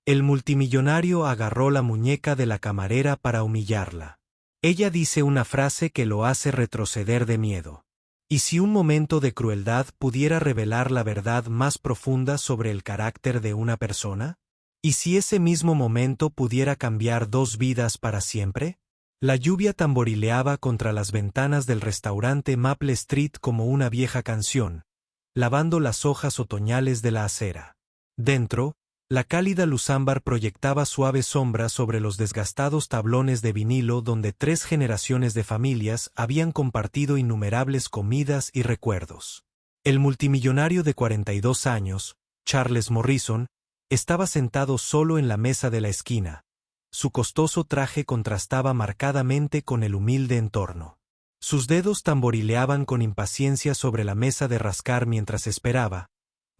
El multimillonario agarró la muñeca de la camarera para humillarla. Ella dice una frase que lo hace retroceder de miedo. ¿Y si un momento de crueldad pudiera revelar la verdad más profunda sobre el carácter de una persona? ¿Y si ese mismo momento pudiera cambiar dos vidas para siempre? La lluvia tamborileaba contra las ventanas del restaurante Maple Street como una vieja canción, lavando las hojas otoñales de la acera. Dentro, la cálida luz ámbar proyectaba suave sombra sobre los desgastados tablones de vinilo donde 3 generaciones de familias habían compartido innumerables comidas y recuerdos. El multimillonario de 42 años, Charles Morrison, estaba sentado solo en la mesa de la esquina. Su costoso traje contrastaba marcadamente con el humilde entorno. Sus dedos tamborileaban con impaciencia sobre la mesa de rascar mientras esperaba,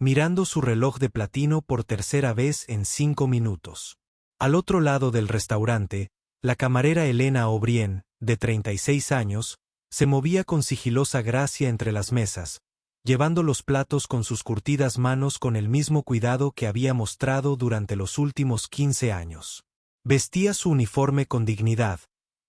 mirando su reloj de platino por tercera vez en 5 minutos. Al otro lado del restaurante, la camarera Elena O'Brien, de 36 años, se movía con sigilosa gracia entre las mesas, llevando los platos con sus curtidas manos con el mismo cuidado que había mostrado durante los últimos 15 años. Vestía su uniforme con dignidad,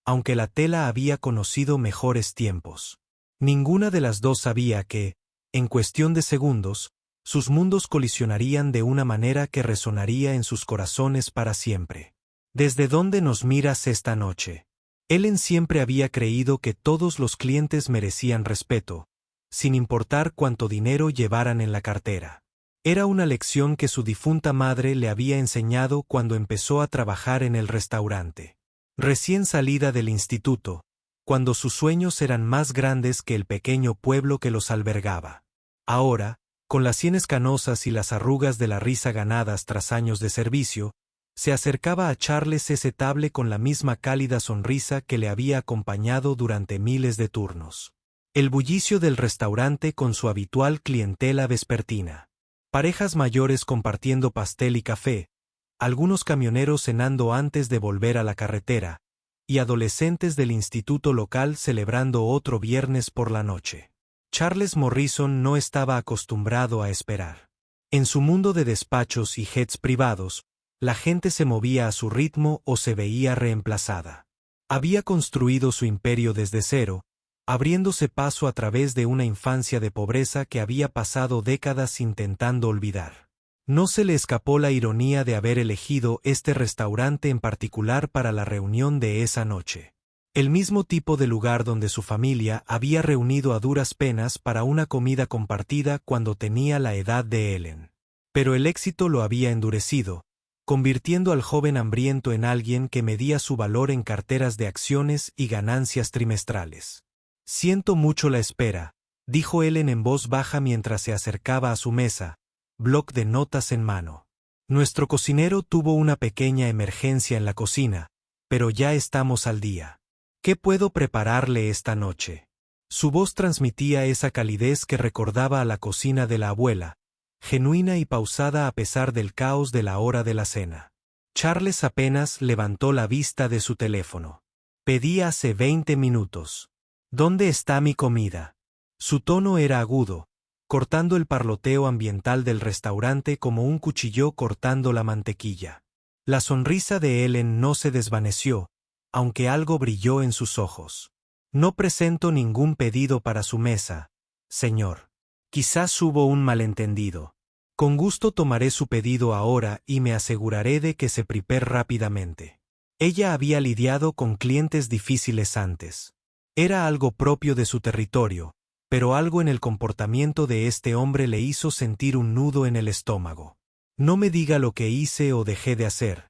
aunque la tela había conocido mejores tiempos. Ninguna de las dos sabía que, en cuestión de segundos, sus mundos colisionarían de una manera que resonaría en sus corazones para siempre. ¿Desde dónde nos miras esta noche? Ellen siempre había creído que todos los clientes merecían respeto, sin importar cuánto dinero llevaran en la cartera. Era una lección que su difunta madre le había enseñado cuando empezó a trabajar en el restaurante. Recién salida del instituto, cuando sus sueños eran más grandes que el pequeño pueblo que los albergaba. Ahora, con las sienes canosas y las arrugas de la risa ganadas tras años de servicio, se acercaba a Charles Table con la misma cálida sonrisa que le había acompañado durante miles de turnos. El bullicio del restaurante con su habitual clientela vespertina. Parejas mayores compartiendo pastel y café, algunos camioneros cenando antes de volver a la carretera, y adolescentes del instituto local celebrando otro viernes por la noche. Charles Morrison no estaba acostumbrado a esperar. En su mundo de despachos y jets privados, la gente se movía a su ritmo o se veía reemplazada. Había construido su imperio desde cero, abriéndose paso a través de una infancia de pobreza que había pasado décadas intentando olvidar. No se le escapó la ironía de haber elegido este restaurante en particular para la reunión de esa noche. El mismo tipo de lugar donde su familia había reunido a duras penas para una comida compartida cuando tenía la edad de Ellen. Pero el éxito lo había endurecido, convirtiendo al joven hambriento en alguien que medía su valor en carteras de acciones y ganancias trimestrales. «Siento mucho la espera», dijo Ellen en voz baja mientras se acercaba a su mesa, bloc de notas en mano. «Nuestro cocinero tuvo una pequeña emergencia en la cocina, pero ya estamos al día. ¿Qué puedo prepararle esta noche?» Su voz transmitía esa calidez que recordaba a la cocina de la abuela, genuina y pausada a pesar del caos de la hora de la cena. Charles apenas levantó la vista de su teléfono. «Pedí hace 20 minutos. ¿Dónde está mi comida?» Su tono era agudo, cortando el parloteo ambiental del restaurante como un cuchillo cortando la mantequilla. La sonrisa de Ellen no se desvaneció, aunque algo brilló en sus ojos. «No presento ningún pedido para su mesa, señor. Quizás hubo un malentendido. Con gusto tomaré su pedido ahora y me aseguraré de que se prepare rápidamente». Ella había lidiado con clientes difíciles antes. Era algo propio de su territorio, pero algo en el comportamiento de este hombre le hizo sentir un nudo en el estómago. «No me diga lo que hice o dejé de hacer»,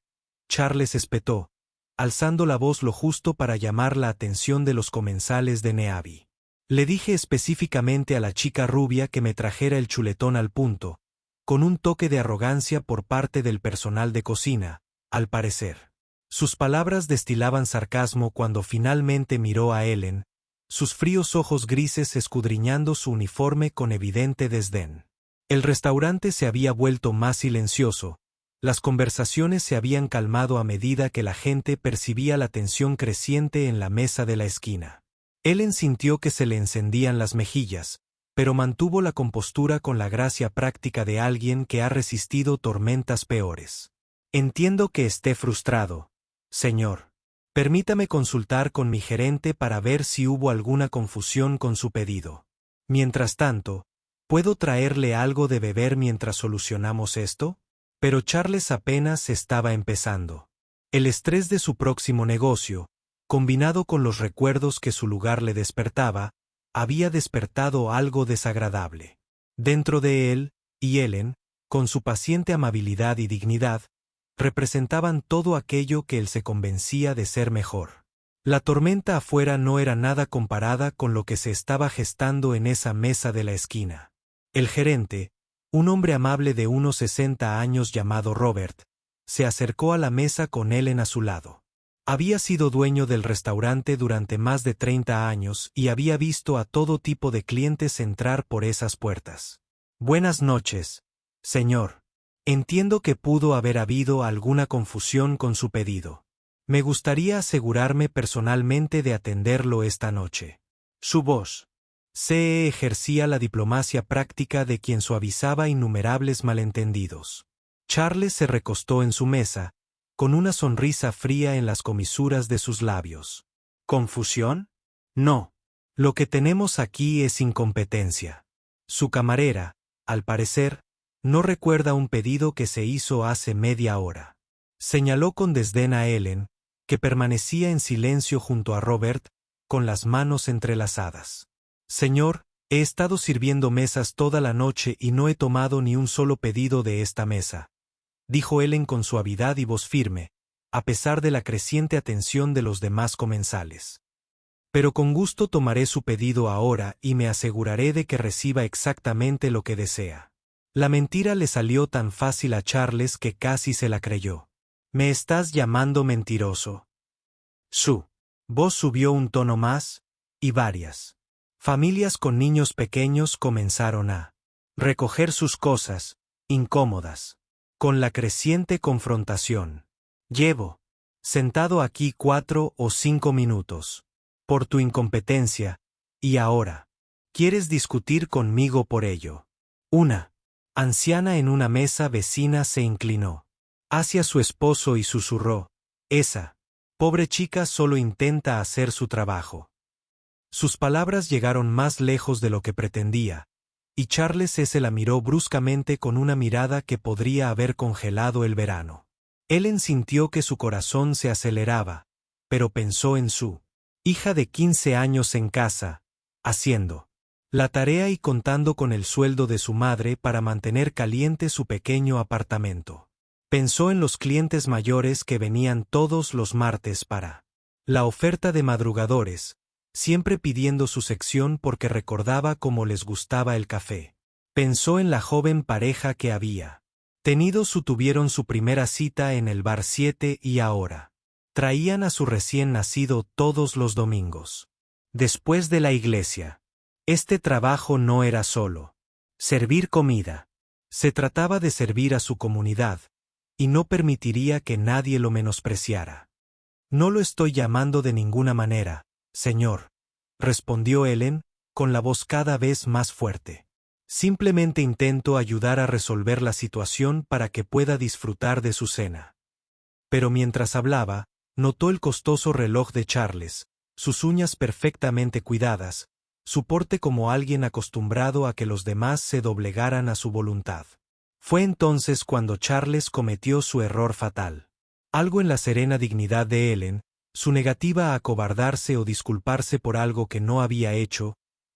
Charles espetó, alzando la voz lo justo para llamar la atención de los comensales de Neavi. «Le dije específicamente a la chica rubia que me trajera el chuletón al punto, con un toque de arrogancia por parte del personal de cocina, al parecer». Sus palabras destilaban sarcasmo cuando finalmente miró a Ellen, sus fríos ojos grises escudriñando su uniforme con evidente desdén. El restaurante se había vuelto más silencioso, las conversaciones se habían calmado a medida que la gente percibía la tensión creciente en la mesa de la esquina. Ellen sintió que se le encendían las mejillas, pero mantuvo la compostura con la gracia práctica de alguien que ha resistido tormentas peores. Entiendo que esté frustrado, señor. Permítame consultar con mi gerente para ver si hubo alguna confusión con su pedido. Mientras tanto, ¿puedo traerle algo de beber mientras solucionamos esto? Pero Charles apenas estaba empezando. El estrés de su próximo negocio, combinado con los recuerdos que su lugar le despertaba, había despertado algo desagradable. Dentro de él, y Ellen, con su paciente amabilidad y dignidad, representaban todo aquello que él se convencía de ser mejor. La tormenta afuera no era nada comparada con lo que se estaba gestando en esa mesa de la esquina. El gerente, un hombre amable de unos 60 años llamado Robert, se acercó a la mesa con Ellen a su lado. Había sido dueño del restaurante durante más de 30 años y había visto a todo tipo de clientes entrar por esas puertas. Buenas noches, señor. Entiendo que pudo haber habido alguna confusión con su pedido. Me gustaría asegurarme personalmente de atenderlo esta noche. Su voz. Se ejercía la diplomacia práctica de quien suavizaba innumerables malentendidos. Charles se recostó en su mesa, con una sonrisa fría en las comisuras de sus labios. ¿Confusión? No. Lo que tenemos aquí es incompetencia. Su camarera, al parecer, no recuerda un pedido que se hizo hace media hora. Señaló con desdén a Ellen, que permanecía en silencio junto a Robert, con las manos entrelazadas. Señor, he estado sirviendo mesas toda la noche y no he tomado ni un solo pedido de esta mesa, dijo Ellen con suavidad y voz firme, a pesar de la creciente atención de los demás comensales. Pero con gusto tomaré su pedido ahora y me aseguraré de que reciba exactamente lo que desea. La mentira le salió tan fácil a Charles que casi se la creyó. ¿Me estás llamando mentiroso? Su voz subió un tono más, y varias familias con niños pequeños comenzaron a recoger sus cosas, incómodas, con la creciente confrontación. Llevo sentado aquí 4 o 5 minutos, por tu incompetencia, y ahora, ¿quieres discutir conmigo por ello? Una anciana en una mesa vecina se inclinó hacia su esposo y susurró: esa pobre chica solo intenta hacer su trabajo. Sus palabras llegaron más lejos de lo que pretendía, y Charles se la miró bruscamente con una mirada que podría haber congelado el verano. Ellen sintió que su corazón se aceleraba, pero pensó en su hija de 15 años en casa, haciendo la tarea y contando con el sueldo de su madre para mantener caliente su pequeño apartamento. Pensó en los clientes mayores que venían todos los martes para la oferta de madrugadores, siempre pidiendo su sección porque recordaba cómo les gustaba el café. Pensó en la joven pareja que había tuvieron su primera cita en el bar 7 y ahora traían a su recién nacido todos los domingos. Después de la iglesia. Este trabajo no era solo servir comida. Se trataba de servir a su comunidad, y no permitiría que nadie lo menospreciara. No lo estoy llamando de ninguna manera, señor, respondió Ellen, con la voz cada vez más fuerte. Simplemente intento ayudar a resolver la situación para que pueda disfrutar de su cena. Pero mientras hablaba, notó el costoso reloj de Charles, sus uñas perfectamente cuidadas, su porte como alguien acostumbrado a que los demás se doblegaran a su voluntad. Fue entonces cuando Charles cometió su error fatal. Algo en la serena dignidad de Ellen, su negativa a acobardarse o disculparse por algo que no había hecho,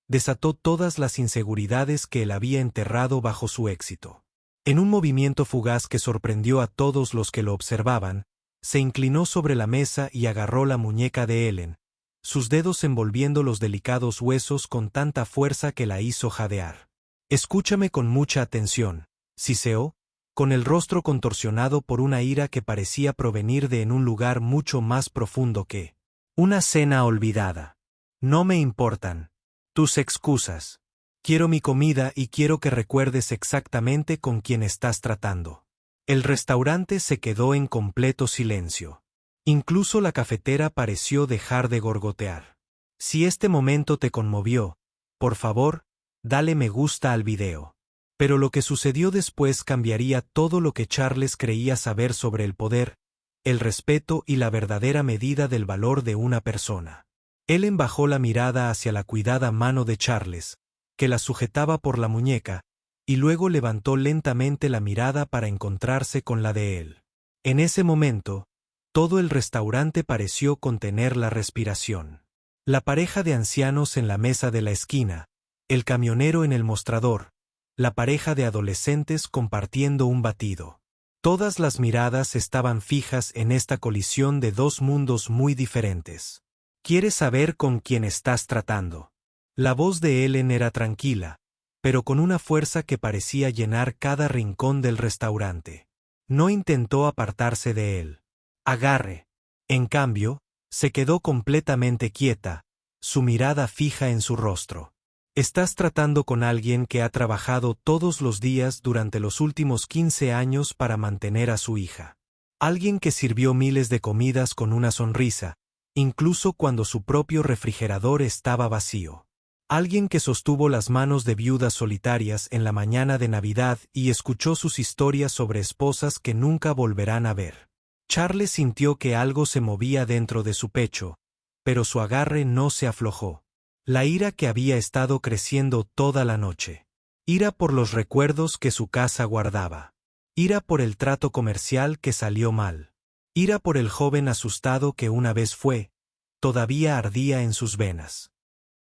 desató todas las inseguridades que él había enterrado bajo su éxito. En un movimiento fugaz que sorprendió a todos los que lo observaban, se inclinó sobre la mesa y agarró la muñeca de Ellen, sus dedos envolviendo los delicados huesos con tanta fuerza que la hizo jadear. Escúchame con mucha atención, siseó, con el rostro contorsionado por una ira que parecía provenir de en un lugar mucho más profundo que una cena olvidada. No me importan tus excusas. Quiero mi comida y quiero que recuerdes exactamente con quién estás tratando. El restaurante se quedó en completo silencio. Incluso la cafetera pareció dejar de gorgotear. Si este momento te conmovió, por favor, dale me gusta al video. Pero lo que sucedió después cambiaría todo lo que Charles creía saber sobre el poder, el respeto y la verdadera medida del valor de una persona. Ellen bajó la mirada hacia la cuidada mano de Charles, que la sujetaba por la muñeca, y luego levantó lentamente la mirada para encontrarse con la de él. En ese momento, todo el restaurante pareció contener la respiración. La pareja de ancianos en la mesa de la esquina, el camionero en el mostrador, la pareja de adolescentes compartiendo un batido. Todas las miradas estaban fijas en esta colisión de dos mundos muy diferentes. ¿Quieres saber con quién estás tratando? La voz de Ellen era tranquila, pero con una fuerza que parecía llenar cada rincón del restaurante. No intentó apartarse de él. Agarre. En cambio, se quedó completamente quieta, su mirada fija en su rostro. Estás tratando con alguien que ha trabajado todos los días durante los últimos 15 años para mantener a su hija. Alguien que sirvió miles de comidas con una sonrisa, incluso cuando su propio refrigerador estaba vacío. Alguien que sostuvo las manos de viudas solitarias en la mañana de Navidad y escuchó sus historias sobre esposas que nunca volverán a ver. Charles sintió que algo se movía dentro de su pecho, pero su agarre no se aflojó. La ira que había estado creciendo toda la noche. Ira por los recuerdos que su casa guardaba. Ira por el trato comercial que salió mal. Ira por el joven asustado que una vez fue, todavía ardía en sus venas.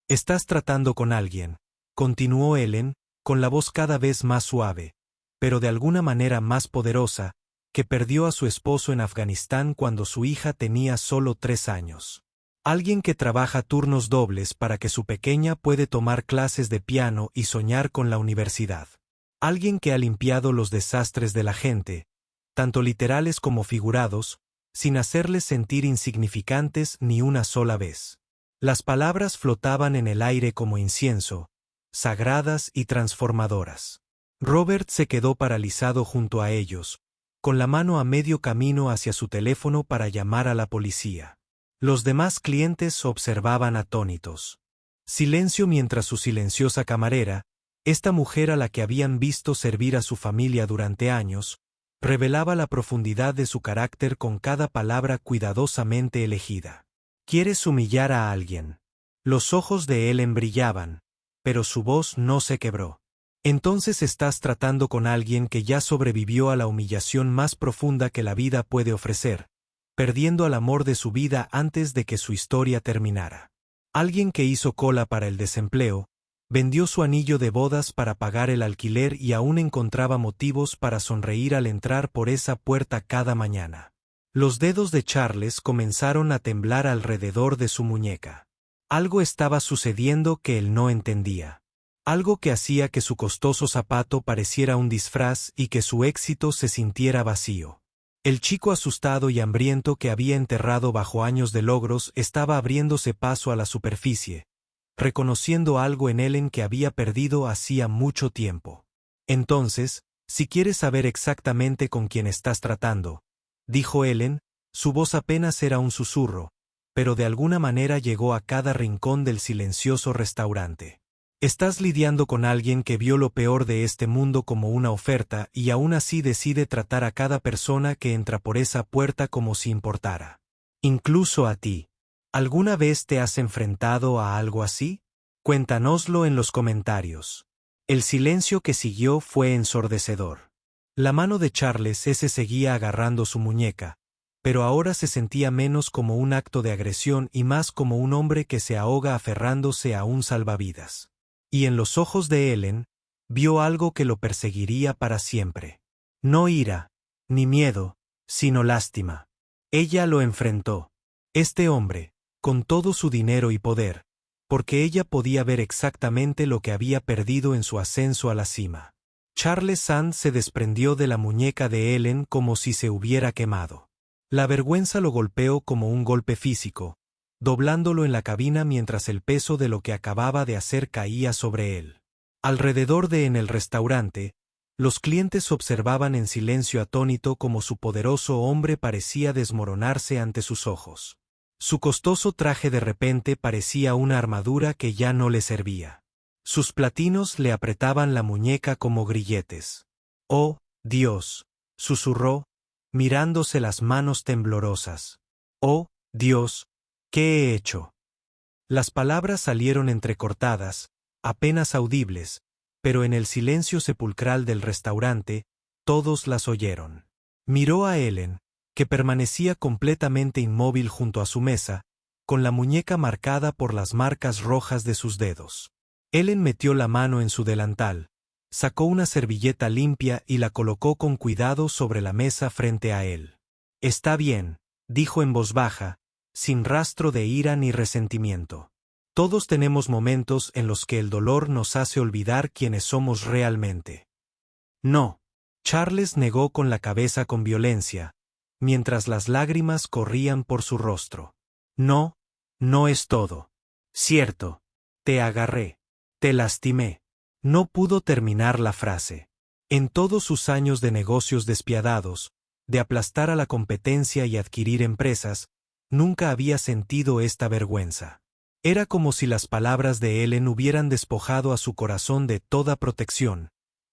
Estás tratando con alguien, continuó Ellen, con la voz cada vez más suave, pero de alguna manera más poderosa, que perdió a su esposo en Afganistán cuando su hija tenía solo 3 años. Alguien que trabaja turnos dobles para que su pequeña puede tomar clases de piano y soñar con la universidad. Alguien que ha limpiado los desastres de la gente, tanto literales como figurados, sin hacerles sentir insignificantes ni una sola vez. Las palabras flotaban en el aire como incienso, sagradas y transformadoras. Robert se quedó paralizado junto a ellos, con la mano a medio camino hacia su teléfono para llamar a la policía. Los demás clientes observaban atónitos. Silencio mientras su silenciosa camarera, esta mujer a la que habían visto servir a su familia durante años, revelaba la profundidad de su carácter con cada palabra cuidadosamente elegida. ¿Quieres humillar a alguien? Los ojos de Ellen brillaban, pero su voz no se quebró. Entonces estás tratando con alguien que ya sobrevivió a la humillación más profunda que la vida puede ofrecer, perdiendo al amor de su vida antes de que su historia terminara. Alguien que hizo cola para el desempleo, vendió su anillo de bodas para pagar el alquiler y aún encontraba motivos para sonreír al entrar por esa puerta cada mañana. Los dedos de Charles comenzaron a temblar alrededor de su muñeca. Algo estaba sucediendo que él no entendía. Algo que hacía que su costoso zapato pareciera un disfraz y que su éxito se sintiera vacío. El chico asustado y hambriento que había enterrado bajo años de logros estaba abriéndose paso a la superficie, reconociendo algo en Ellen que había perdido hacía mucho tiempo. Entonces, si quieres saber exactamente con quién estás tratando, dijo Ellen, su voz apenas era un susurro, pero de alguna manera llegó a cada rincón del silencioso restaurante. Estás lidiando con alguien que vio lo peor de este mundo como una oferta y aún así decide tratar a cada persona que entra por esa puerta como si importara. Incluso a ti. ¿Alguna vez te has enfrentado a algo así? Cuéntanoslo en los comentarios. El silencio que siguió fue ensordecedor. La mano de Charles seguía agarrando su muñeca, pero ahora se sentía menos como un acto de agresión y más como un hombre que se ahoga aferrándose a un salvavidas. Y en los ojos de Ellen, vio algo que lo perseguiría para siempre. No ira, ni miedo, sino lástima. Ella lo enfrentó. Este hombre, con todo su dinero y poder, porque ella podía ver exactamente lo que había perdido en su ascenso a la cima. Charles Sand se desprendió de la muñeca de Ellen como si se hubiera quemado. La vergüenza lo golpeó como un golpe físico, doblándolo en la cabina mientras el peso de lo que acababa de hacer caía sobre él. Alrededor de en el restaurante, los clientes observaban en silencio atónito como su poderoso hombre parecía desmoronarse ante sus ojos. Su costoso traje de repente parecía una armadura que ya no le servía. Sus platinos le apretaban la muñeca como grilletes. «Oh, Dios», susurró, mirándose las manos temblorosas. «Oh, Dios, ¿qué he hecho?». Las palabras salieron entrecortadas, apenas audibles, pero en el silencio sepulcral del restaurante, todos las oyeron. Miró a Ellen, que permanecía completamente inmóvil junto a su mesa, con la muñeca marcada por las marcas rojas de sus dedos. Ellen metió la mano en su delantal, sacó una servilleta limpia y la colocó con cuidado sobre la mesa frente a él. «Está bien», dijo en voz baja, sin rastro de ira ni resentimiento. «Todos tenemos momentos en los que el dolor nos hace olvidar quiénes somos realmente». «No». Charles negó con la cabeza con violencia, mientras las lágrimas corrían por su rostro. «No, no es todo. Cierto. Te agarré. Te lastimé». No pudo terminar la frase. En todos sus años de negocios despiadados, de aplastar a la competencia y adquirir empresas, nunca había sentido esta vergüenza. Era como si las palabras de Ellen hubieran despojado a su corazón de toda protección,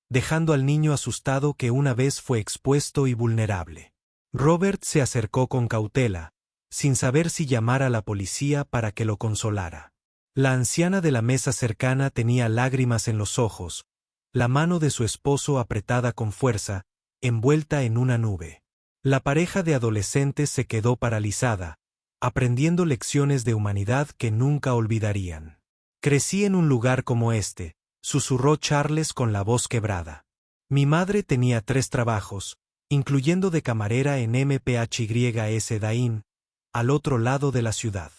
dejando al niño asustado que una vez fue expuesto y vulnerable. Robert se acercó con cautela, sin saber si llamar a la policía para que lo consolara. La anciana de la mesa cercana tenía lágrimas en los ojos, la mano de su esposo apretada con fuerza, envuelta en una nube. La pareja de adolescentes se quedó paralizada, aprendiendo lecciones de humanidad que nunca olvidarían. «Crecí en un lugar como este», susurró Charles con la voz quebrada. «Mi madre tenía 3 trabajos, incluyendo de camarera en MPHYS Dain, al otro lado de la ciudad.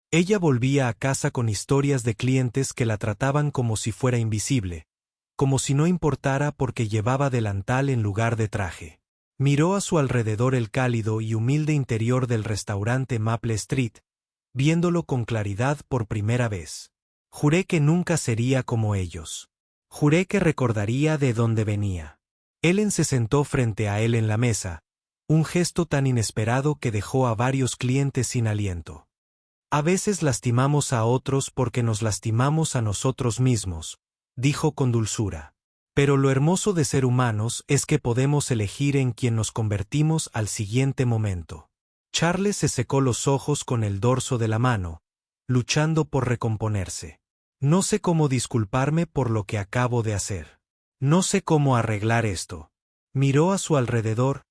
Ella volvía a casa con historias de clientes que la trataban como si fuera invisible, como si no importara porque llevaba delantal en lugar de traje». Miró a su alrededor el cálido y humilde interior del restaurante Maple Street, viéndolo con claridad por primera vez. «Juré que nunca sería como ellos. Juré que recordaría de dónde venía». Ellen se sentó frente a él en la mesa, un gesto tan inesperado que dejó a varios clientes sin aliento. «A veces lastimamos a otros porque nos lastimamos a nosotros mismos», dijo con dulzura. «Pero lo hermoso de ser humanos es que podemos elegir en quién nos convertimos al siguiente momento». Charles se secó los ojos con el dorso de la mano, luchando por recomponerse. «No sé cómo disculparme por lo que acabo de hacer. No sé cómo arreglar esto». Miró a su alrededor,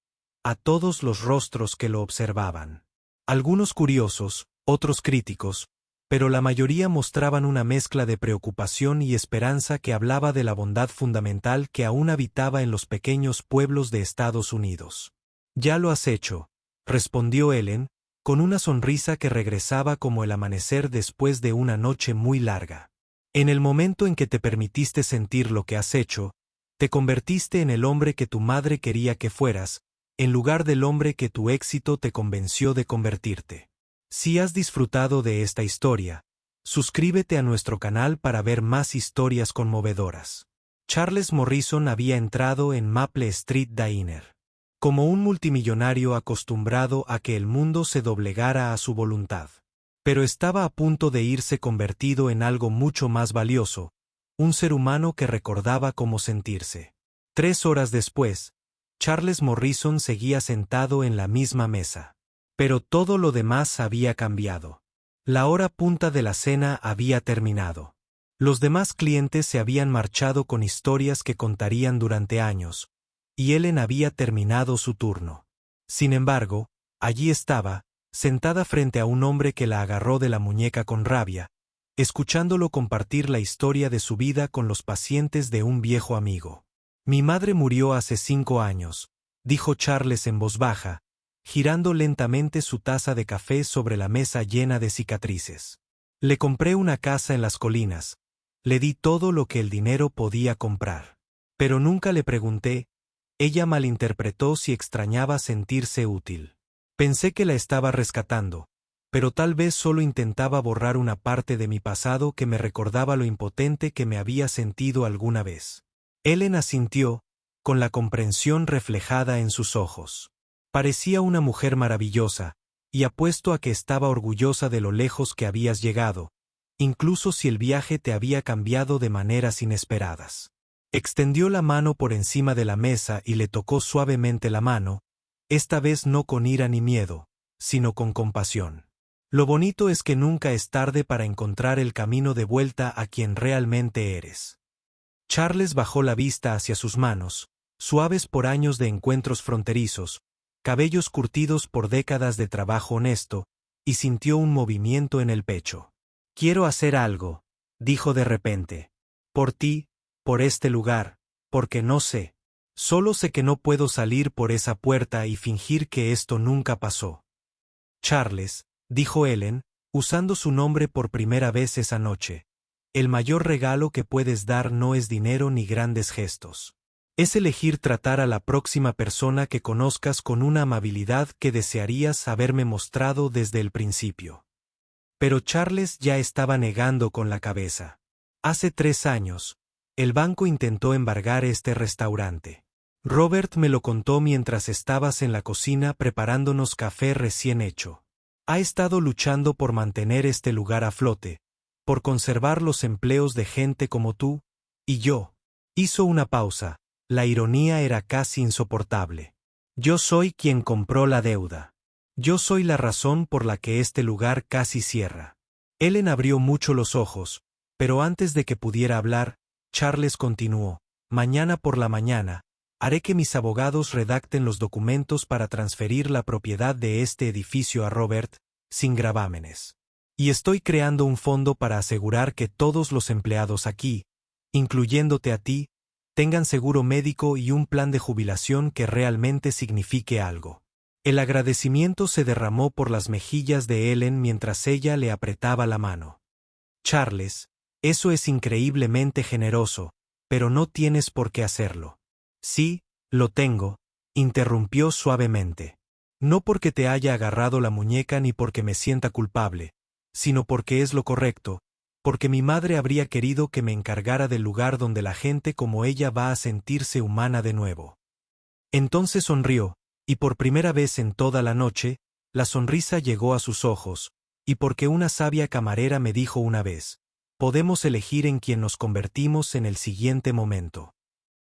a todos los rostros que lo observaban. Algunos curiosos, otros críticos, pero la mayoría mostraban una mezcla de preocupación y esperanza que hablaba de la bondad fundamental que aún habitaba en los pequeños pueblos de Estados Unidos. «Ya lo has hecho», respondió Ellen, con una sonrisa que regresaba como el amanecer después de una noche muy larga. «En el momento en que te permitiste sentir lo que has hecho, te convertiste en el hombre que tu madre quería que fueras, en lugar del hombre que tu éxito te convenció de convertirte». Si has disfrutado de esta historia, suscríbete a nuestro canal para ver más historias conmovedoras. Charles Morrison había entrado en Maple Street Diner como un multimillonario acostumbrado a que el mundo se doblegara a su voluntad. Pero estaba a punto de irse convertido en algo mucho más valioso, un ser humano que recordaba cómo sentirse. 3 horas después, Charles Morrison seguía sentado en la misma mesa. Pero todo lo demás había cambiado. La hora punta de la cena había terminado. Los demás clientes se habían marchado con historias que contarían durante años, y Ellen había terminado su turno. Sin embargo, allí estaba, sentada frente a un hombre que la agarró de la muñeca con rabia, escuchándolo compartir la historia de su vida con los pacientes de un viejo amigo. «Mi madre murió hace 5 años», dijo Charles en voz baja, girando lentamente su taza de café sobre la mesa llena de cicatrices. «Le compré una casa en las colinas, le di todo lo que el dinero podía comprar. Pero nunca le pregunté». Ella malinterpretó si extrañaba sentirse útil. «Pensé que la estaba rescatando, pero tal vez solo intentaba borrar una parte de mi pasado que me recordaba lo impotente que me había sentido alguna vez». Ellen asintió, con la comprensión reflejada en sus ojos. Parecía una mujer maravillosa, y apuesto a que estaba orgullosa de lo lejos que habías llegado, incluso si el viaje te había cambiado de maneras inesperadas. Extendió la mano por encima de la mesa y le tocó suavemente la mano, esta vez no con ira ni miedo, sino con compasión. Lo bonito es que nunca es tarde para encontrar el camino de vuelta a quien realmente eres. Charles bajó la vista hacia sus manos, suaves por años de encuentros fronterizos, cabellos curtidos por décadas de trabajo honesto, y sintió un movimiento en el pecho. «Quiero hacer algo», dijo de repente. «Por ti, por este lugar, porque no sé. Solo sé que no puedo salir por esa puerta y fingir que esto nunca pasó». «Charles», dijo Ellen, usando su nombre por primera vez esa noche, «el mayor regalo que puedes dar no es dinero ni grandes gestos. Es elegir tratar a la próxima persona que conozcas con una amabilidad que desearías haberme mostrado desde el principio». Pero Charles ya estaba negando con la cabeza. «Hace 3 años, el banco intentó embargar este restaurante. Robert me lo contó mientras estabas en la cocina preparándonos café recién hecho. Ha estado luchando por mantener este lugar a flote, por conservar los empleos de gente como tú y yo». Hizo una pausa, la ironía era casi insoportable. «Yo soy quien compró la deuda. Yo soy la razón por la que este lugar casi cierra». Ellen abrió mucho los ojos, pero antes de que pudiera hablar, Charles continuó: «Mañana por la mañana, haré que mis abogados redacten los documentos para transferir la propiedad de este edificio a Robert, sin gravámenes. Y estoy creando un fondo para asegurar que todos los empleados aquí, incluyéndote a ti, tengan seguro médico y un plan de jubilación que realmente signifique algo». El agradecimiento se derramó por las mejillas de Ellen mientras ella le apretaba la mano. «Charles, eso es increíblemente generoso, pero no tienes por qué hacerlo». «Sí, lo tengo», interrumpió suavemente. «No porque te haya agarrado la muñeca ni porque me sienta culpable, sino porque es lo correcto, porque mi madre habría querido que me encargara del lugar donde la gente como ella va a sentirse humana de nuevo». Entonces sonrió, y por primera vez en toda la noche, la sonrisa llegó a sus ojos, y porque una sabia camarera me dijo una vez: «Podemos elegir en quien nos convertimos en el siguiente momento».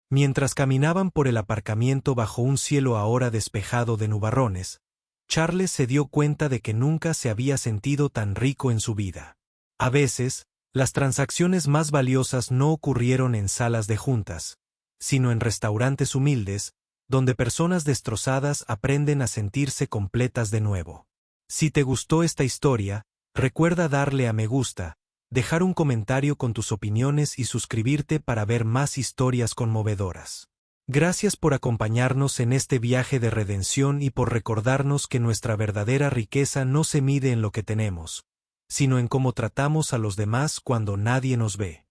Mientras caminaban por el aparcamiento bajo un cielo ahora despejado de nubarrones, Charles se dio cuenta de que nunca se había sentido tan rico en su vida. A veces, las transacciones más valiosas no ocurrieron en salas de juntas, sino en restaurantes humildes, donde personas destrozadas aprenden a sentirse completas de nuevo. Si te gustó esta historia, recuerda darle a me gusta, dejar un comentario con tus opiniones y suscribirte para ver más historias conmovedoras. Gracias por acompañarnos en este viaje de redención y por recordarnos que nuestra verdadera riqueza no se mide en lo que tenemos, sino en cómo tratamos a los demás cuando nadie nos ve.